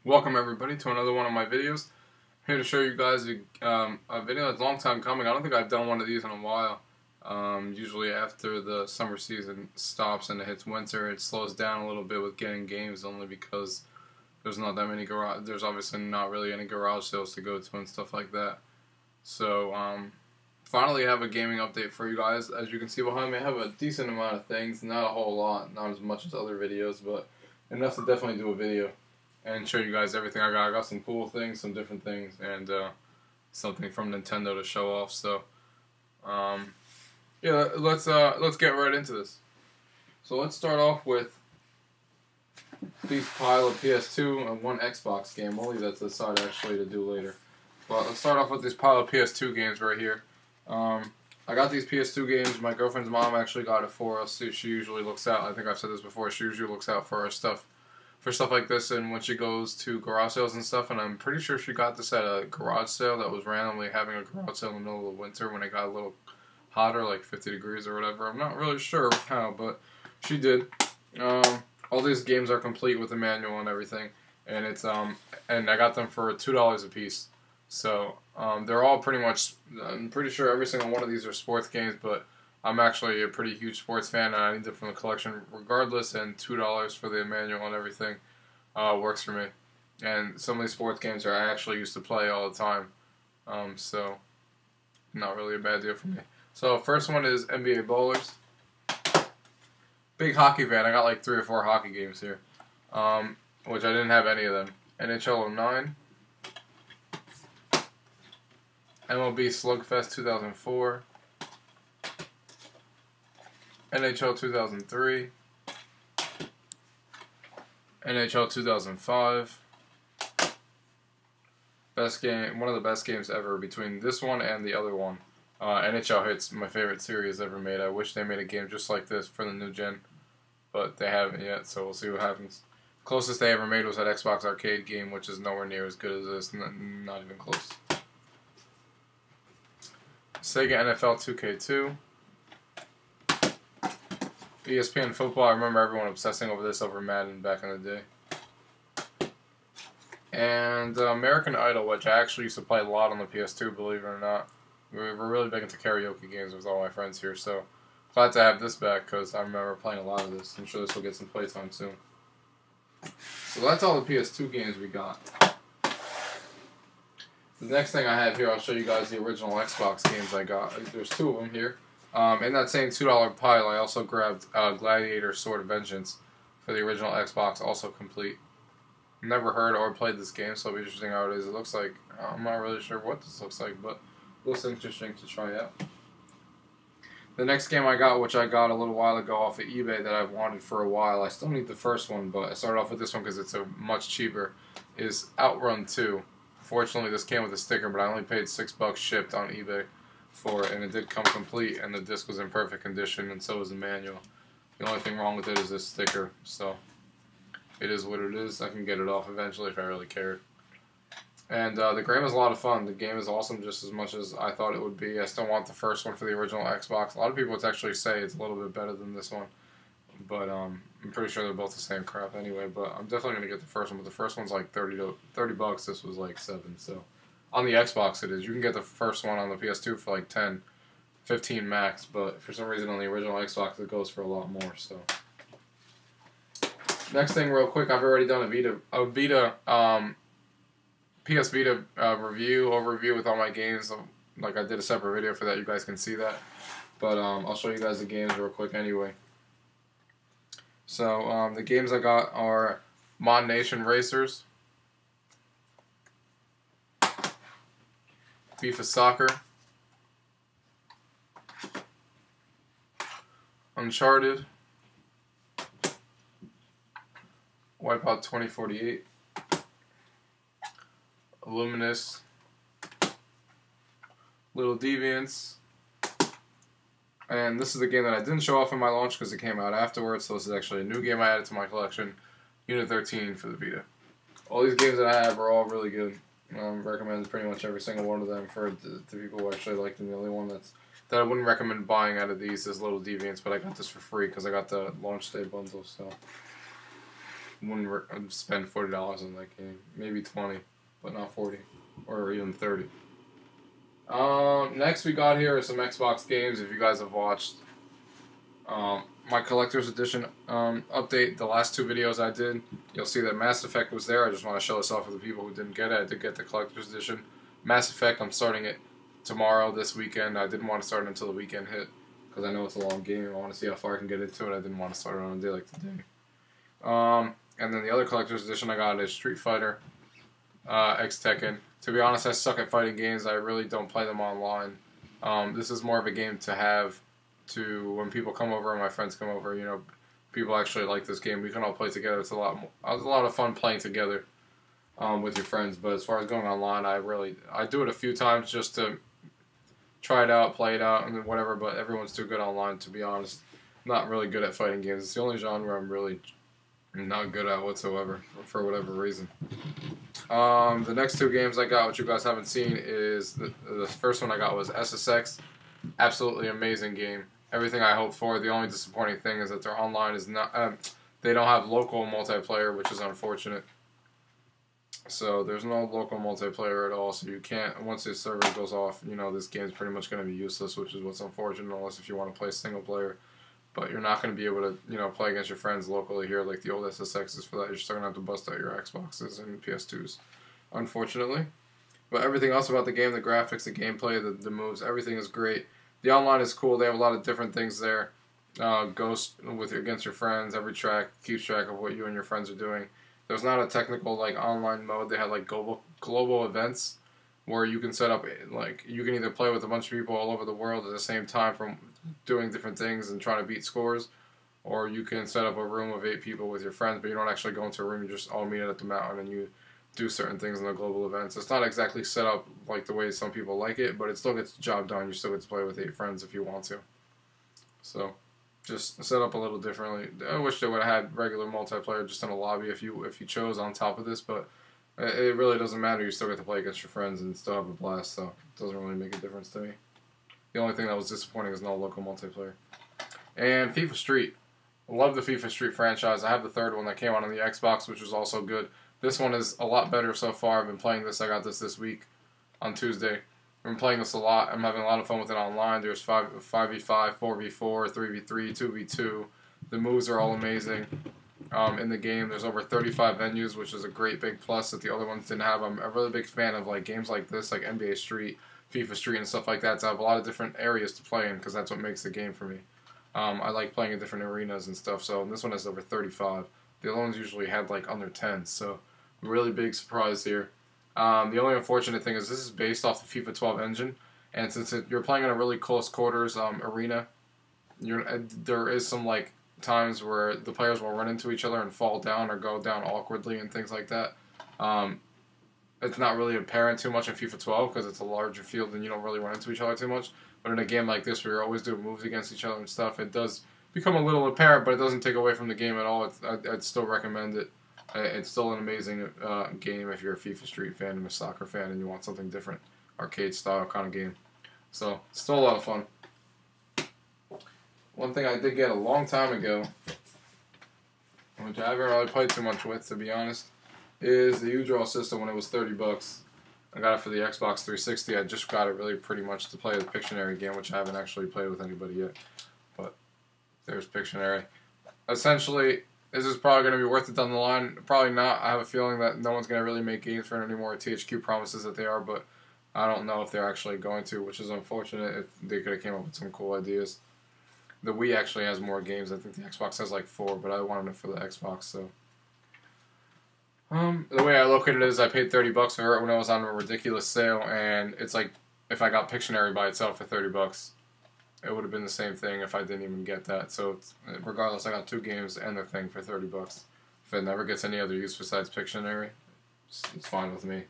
Welcome everybody to another one of my videos. I'm here to show you guys a video that's a long time coming. I don't think I've done one of these in a while. Usually after the summer season stops and it hits winter, it slows down a little bit with getting games, only because there's not that many there's obviously not really any garage sales to go to and stuff like that. So finally I have a gaming update for you guys. As you can see behind me, I have a decent amount of things, not a whole lot, not as much as other videos, but enough to definitely do a video and show you guys everything I got. I got some cool things, some different things, and something from Nintendo to show off. So, yeah, let's get right into this. So let's start off with these pile of PS2 and one Xbox game. We'll leave that to the side actually to do later. But let's start off with this pile of PS2 games right here. I got these PS2 games. My girlfriend's mom actually got it for us. She usually looks out. I think I've said this before. She usually looks out for our stuff. For stuff like this, and when she goes to garage sales and stuff, and I'm pretty sure she got this at a garage sale that was randomly having a garage sale in the middle of the winter when it got a little hotter, like 50 degrees or whatever. I'm not really sure how, but she did. All these games are complete with the manual and everything, and it's and I got them for $2 a piece. So they're all pretty much. I'm pretty sure every single one of these are sports games, but I'm actually a pretty huge sports fan, and I need it from the collection regardless, and $2 for the manual and everything works for me. And some of these sports games I actually used to play all the time, so not really a bad deal for me. So first one is NBA Bowlers. Big hockey fan. I got like 3 or 4 hockey games here, which I didn't have any of them. NHL 09. MLB Slugfest 2004. NHL 2003, NHL 2005, best game, one of the best games ever between this one and the other one. NHL Hit's my favorite series ever made. I wish they made a game just like this for the new gen, but they haven't yet, so we'll see what happens. Closest they ever made was that Xbox arcade game, which is nowhere near as good as this, not even close. Sega NFL 2K2. ESPN football. I remember everyone obsessing over this over Madden back in the day. And American Idol, which I actually used to play a lot on the PS2, believe it or not. We're really big into karaoke games with all my friends here, so glad to have this back because I remember playing a lot of this. I'm sure this will get some playtime soon. So that's all the PS2 games we got. The next thing I have here, I'll show you guys the original Xbox games I got. There's 2 of them here. In that same $2 pile, I also grabbed Gladiator Sword of Vengeance for the original Xbox, also complete. Never heard or played this game, so it'll be interesting how it is. It looks like, I'm not really sure what this looks like, but it looks interesting to try out. The next game I got, which I got a little while ago off of eBay that I've wanted for a while, I still need the first one, but I started off with this one because it's much cheaper, is Outrun 2. Fortunately, this came with a sticker, but I only paid $6 shipped on eBay for it, and it did come complete, and the disc was in perfect condition, and so was the manual. The only thing wrong with it is this sticker, so it is what it is. I can get it off eventually if I really cared. And the game is a lot of fun. The game is awesome just as much as I thought it would be. I still want the first one for the original Xbox. A lot of people would actually say it's a little bit better than this one, but I'm pretty sure they're both the same crap anyway, but I'm definitely going to get the first one, but the first one's like $30 bucks. This was like $7, so on the Xbox it is. You can get the first one on the PS2 for like 10, 15 max, but for some reason on the original Xbox it goes for a lot more, so. Next thing real quick, I've already done a PS Vita overview with all my games. Like I did a separate video for that, you guys can see that. But I'll show you guys the games real quick anyway. So the games I got are Mod Nation Racers, FIFA Soccer, Uncharted, Wipeout 2048, Illuminous, Little Deviants, and this is the game that I didn't show off in my launch because it came out afterwards, so this is actually a new game I added to my collection, Unit 13 for the Vita. All these games that I have are all really good. Recommend pretty much every single one of them for the people who actually like them. The only one that I wouldn't recommend buying out of these is Little Deviants, but I got this for free because I got the launch day bundle. So wouldn't spend $40 on that game. Maybe 20, but not 40 or even 30. Next we got here are some Xbox games. If you guys have watched my collector's edition update, the last two videos I did, you'll see that Mass Effect was there. I just want to show this off for the people who didn't get it. I did get the collector's edition. Mass Effect, I'm starting it tomorrow, this weekend. I didn't want to start it until the weekend hit because I know it's a long game. I want to see how far I can get into it. I didn't want to start it on a day like today. And then the other collector's edition I got is Street Fighter X Tekken. To be honest, I suck at fighting games. I really don't play them online. This is more of a game to have when people come over and my friends come over. You know, people actually like this game. We can all play together. It's a lot of fun playing together with your friends. But as far as going online, I do it a few times just to try it out, play it out, and then whatever. But everyone's too good online, to be honest. I'm not really good at fighting games. It's the only genre I'm really not good at whatsoever, for whatever reason. The next two games I got, which you guys haven't seen, is the first one I got was SSX. Absolutely amazing game. Everything I hoped for. The only disappointing thing is that their online is not. They don't have local multiplayer, which is unfortunate. So there's no local multiplayer at all. So you can't. Once this server goes off, you know this game's pretty much going to be useless, which is what's unfortunate. Unless if you want to play single player. But you're not going to be able to, you know, play against your friends locally here like the old SSXs for that. You're still going to have to bust out your Xboxes and PS2s, unfortunately. But everything else about the game, the graphics, the gameplay, the moves, everything is great. The online is cool. They have a lot of different things there. Ghost against your friends. Every track keeps track of what you and your friends are doing. There's not a technical like online mode. They had like global events where you can set up, like, you can either play with a bunch of people all over the world at the same time from doing different things and trying to beat scores, or you can set up a room of 8 people with your friends, but you don't actually go into a room, you just all meet at the mountain and you do certain things in the global events. It's not exactly set up like the way some people like it, but it still gets the job done. You still get to play with 8 friends if you want to. So, just set up a little differently. I wish they would have had regular multiplayer just in a lobby if you chose on top of this, but it really doesn't matter. You still get to play against your friends and still have a blast, so it doesn't really make a difference to me. The only thing that was disappointing is no local multiplayer. And FIFA Street. I love the FIFA Street franchise. I have the third one that came out on the Xbox, which was also good. This one is a lot better so far. I've been playing this. I got this week on Tuesday. I've been playing this a lot. I'm having a lot of fun with it online. There's 5v5, 4v4, 3v3, 2v2. The moves are all amazing. In the game, there's over 35 venues, which is a great big plus that the other ones didn't have. I'm a really big fan of like games like this, like NBA Street, FIFA Street, and stuff like that, to have a lot of different areas to play in, because that's what makes the game for me. I like playing in different arenas and stuff, so this one has over 35. The other ones usually had like under 10, so really big surprise here. The only unfortunate thing is this is based off the FIFA 12 engine, and since you're playing in a really close quarters arena, there is some like times where the players will run into each other and fall down or go down awkwardly and things like that. It's not really apparent too much in FIFA 12 because it's a larger field and you don't really run into each other too much. But in a game like this where you're always doing moves against each other and stuff, it does become a little apparent, but it doesn't take away from the game at all. I'd still recommend it. It's still an amazing game if you're a FIFA Street fan and a soccer fan and you want something different, arcade style kind of game. So, still a lot of fun. One thing I did get a long time ago, which I haven't really played too much with, to be honest, is the U-Draw system when it was $30. I got it for the Xbox 360. I just got it really pretty much to play the Pictionary game, which I haven't actually played with anybody yet. But there's Pictionary. Essentially, this is probably going to be worth it down the line. Probably not. I have a feeling that no one's going to really make games for it anymore. THQ promises that they are, but I don't know if they're actually going to, which is unfortunate. If they could have came up with some cool ideas. The Wii actually has more games. I think the Xbox has like 4, but I wanted it for the Xbox, so. The way I look at it is I paid $30 for it when I was on a ridiculous sale, and it's like if I got Pictionary by itself for $30, it would have been the same thing if I didn't even get that. So regardless, I got 2 games and the thing for $30. If it never gets any other use besides Pictionary, it's fine with me.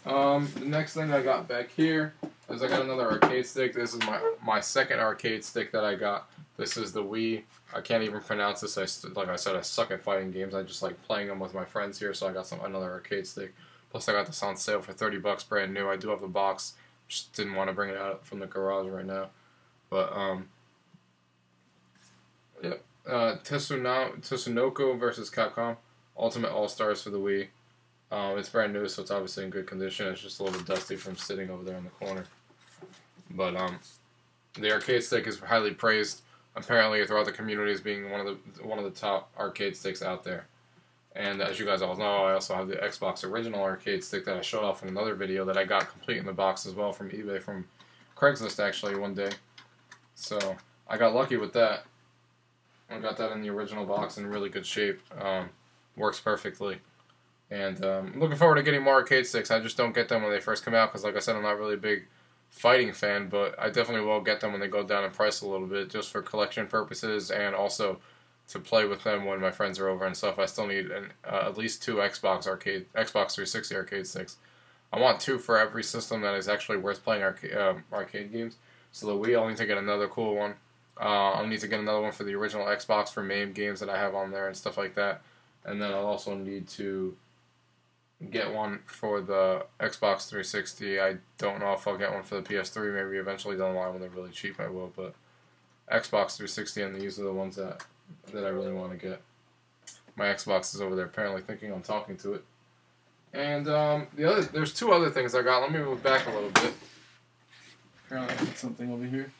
The next thing I got back here is I got another arcade stick. This is my second arcade stick that I got. This is the Wii. I can't even pronounce this. Like I said, I suck at fighting games. I just like playing them with my friends here, so I got another arcade stick. Plus, I got this on sale for $30, brand new. I do have the box. Just didn't want to bring it out from the garage right now. But, yep. Tatsunoko versus Capcom Ultimate All Stars for the Wii. It's brand new, so it's obviously in good condition. It's just a little bit dusty from sitting over there in the corner. But the arcade stick is highly praised, apparently throughout the community, as being one of the top arcade sticks out there. And as you guys all know, I also have the Xbox original arcade stick that I showed off in another video that I got complete in the box as well from eBay, from Craigslist actually one day. So I got lucky with that. I got that in the original box in really good shape. Works perfectly. And I'm looking forward to getting more arcade sticks. I just don't get them when they first come out because, like I said, I'm not really a big fighting fan, but I definitely will get them when they go down in price a little bit, just for collection purposes and also to play with them when my friends are over and stuff. I still need at least 2 Xbox 360 arcade sticks. I want 2 for every system that is actually worth playing arcade games. So the Wii, I'll need to get another cool one. I'll need to get another one for the original Xbox for MAME games that I have on there and stuff like that. And then I'll also need to get one for the Xbox 360. I don't know if I'll get one for the PS3. Maybe eventually down the line when they're really cheap I will. But Xbox 360 and these are the ones that I really want to get. My Xbox is over there apparently thinking I'm talking to it. And there's 2 other things I got. Let me move back a little bit. Apparently I put something over here.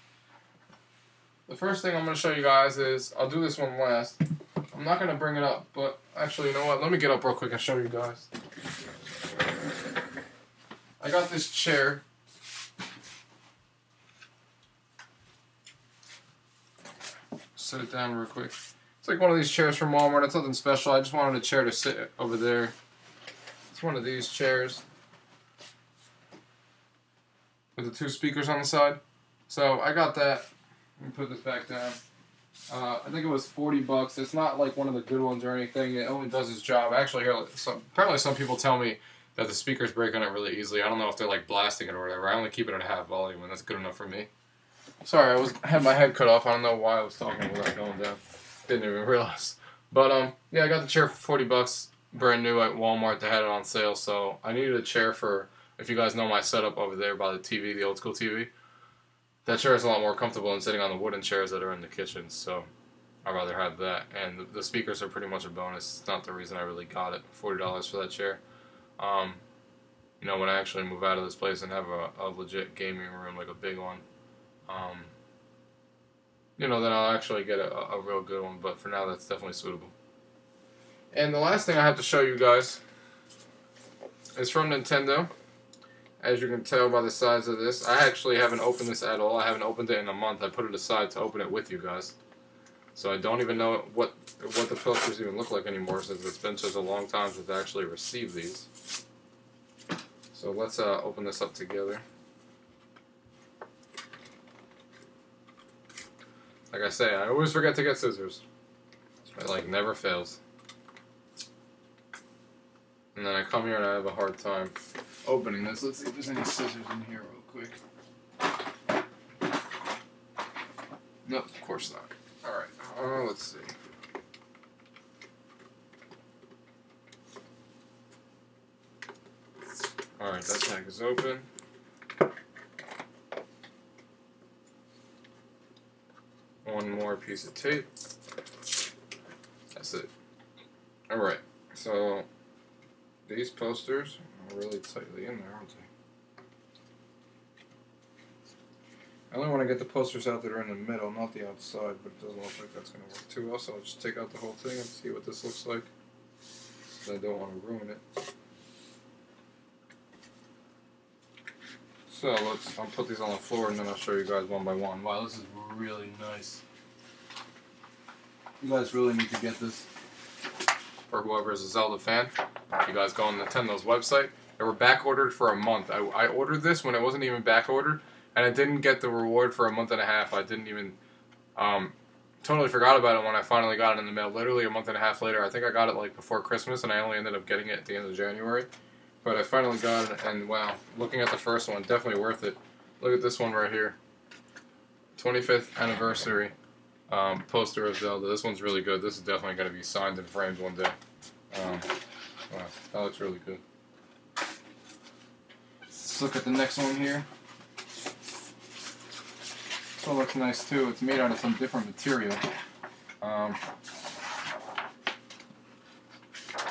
The first thing I'm going to show you guys is, I'll do this one last. I'm not going to bring it up, but actually, you know what? Let me get up real quick and show you guys. I got this chair. Set it down real quick. It's like one of these chairs from Walmart. It's nothing special. I just wanted a chair to sit over there. It's one of these chairs with the 2 speakers on the side. So I got that. Let me put this back down. I think it was $40. It's not like one of the good ones or anything. It only does its job. I actually hear apparently some people tell me that the speakers break on it really easily. I don't know if they're like blasting it or whatever. I only keep it at half volume, and that's good enough for me. Sorry, I had my head cut off. I don't know why I was talking without going down. Didn't even realize. But yeah, I got the chair for $40, brand new at Walmart. They had it on sale, so I needed a chair for. If you guys know my setup over there by the TV, the old school TV. That chair is a lot more comfortable than sitting on the wooden chairs that are in the kitchen, so I'd rather have that. And the speakers are pretty much a bonus. It's not the reason I really got it. $40 for that chair. You know, when I actually move out of this place and have a legit gaming room, like a big one, you know, then I'll actually get a real good one. But for now, that's definitely suitable. And the last thing I have to show you guys is from Nintendo. As you can tell by the size of this, I actually haven't opened this at all. I haven't opened it in a month. I put it aside to open it with you guys. So I don't even know what the posters even look like anymore, since it's been such a long time since I actually received these. So let's open this up together. Like I say, I always forget to get scissors. It like never fails. And then I come here and I have a hard time opening this. Let's see if there's any scissors in here real quick. Nope, of course not. Alright, let's see. Alright, that tag is open. One more piece of tape. That's it. Alright, so these posters are really tightly in there, aren't they? I only want to get the posters out that are in the middle, not the outside, but it doesn't look like that's going to work too well, so I'll just take out the whole thing and see what this looks like. I don't want to ruin it. So I'll put these on the floor and then I'll show you guys one by one. Wow, this is really nice. You guys really need to get this. For whoever is a Zelda fan, if you guys go on Nintendo's website, they were back ordered for a month. I ordered this when it wasn't even back ordered, and I didn't get the reward for a month and a half. I didn't even totally forgot about it when I finally got it in the mail. Literally a month and a half later. I think I got it like before Christmas, and I only ended up getting it at the end of January. But I finally got it, and wow, looking at the first one, definitely worth it. Look at this one right here. 25th anniversary poster of Zelda. This one's really good. This is definitely going to be signed and framed one day. Wow, that looks really good. Let's look at the next one here. This one looks nice too. It's made out of some different material.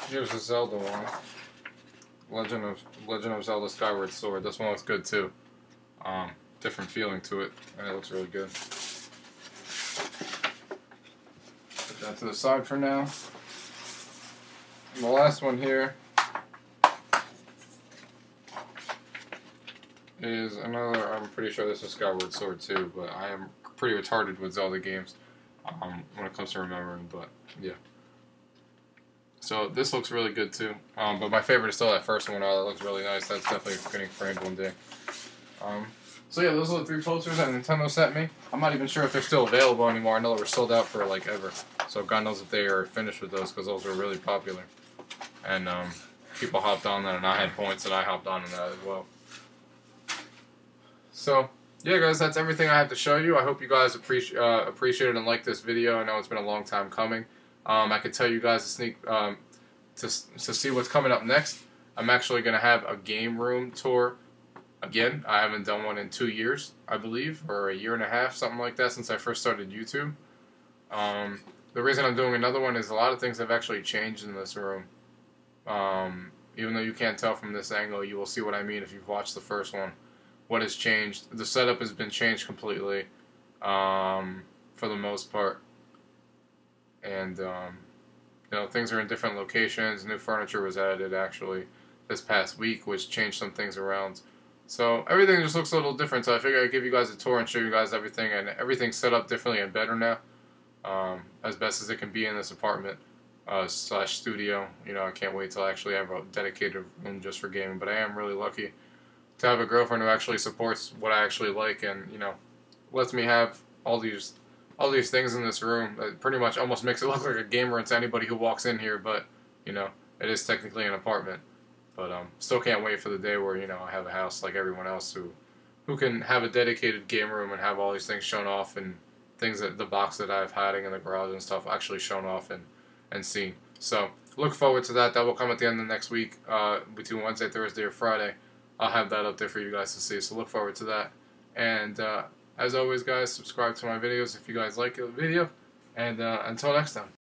Here's the Zelda one. Legend of Zelda Skyward Sword. This one looks good too. Different feeling to it, and it looks really good. Put that to the side for now. And the last one here is another. I'm pretty sure this is Skyward Sword too, but I am pretty retarded with Zelda games when it comes to remembering. But yeah. So this looks really good too. But my favorite is still that first one. That looks really nice. That's definitely getting framed one day. So yeah, those are the 3 posters that Nintendo sent me. I'm not even sure if they're still available anymore. I know they were sold out for like ever. So God knows if they are finished with those, because those were really popular. And people hopped on that, and I had points, and I hopped on that as well. So yeah, guys, that's everything I have to show you. I hope you guys appreciated and liked this video. I know it's been a long time coming. I could tell you guys a sneak to see what's coming up next. I'm actually going to have a game room tour again. I haven't done one in 2 years, I believe, or a year and a half, something like that, since I first started YouTube. The reason I'm doing another one is a lot of things have actually changed in this room. Even though you can't tell from this angle, you will see what I mean if you've watched the first one. What has changed? The setup has been changed completely, for the most part. And, you know, things are in different locations. New furniture was added, actually, this past week, which changed some things around. So everything just looks a little different. So I figured I'd give you guys a tour and show you guys everything. And everything's set up differently and better now, as best as it can be in this apartment slash studio. You know, I can't wait till I actually have a dedicated room just for gaming. But I am really lucky to have a girlfriend who actually supports what I actually like, and, you know, lets me have all these things in this room. It pretty much almost makes it look like a game room to anybody who walks in here, but, you know, it is technically an apartment. But still can't wait for the day where, you know, I have a house like everyone else who can have a dedicated game room and have all these things shown off, and things that the box that I've hiding in the garage and stuff actually shown off and seen. So look forward to that. That will come at the end of next week, between Wednesday, Thursday, or Friday. I'll have that up there for you guys to see. So look forward to that. And as always, guys, subscribe to my videos if you guys like the video. And until next time.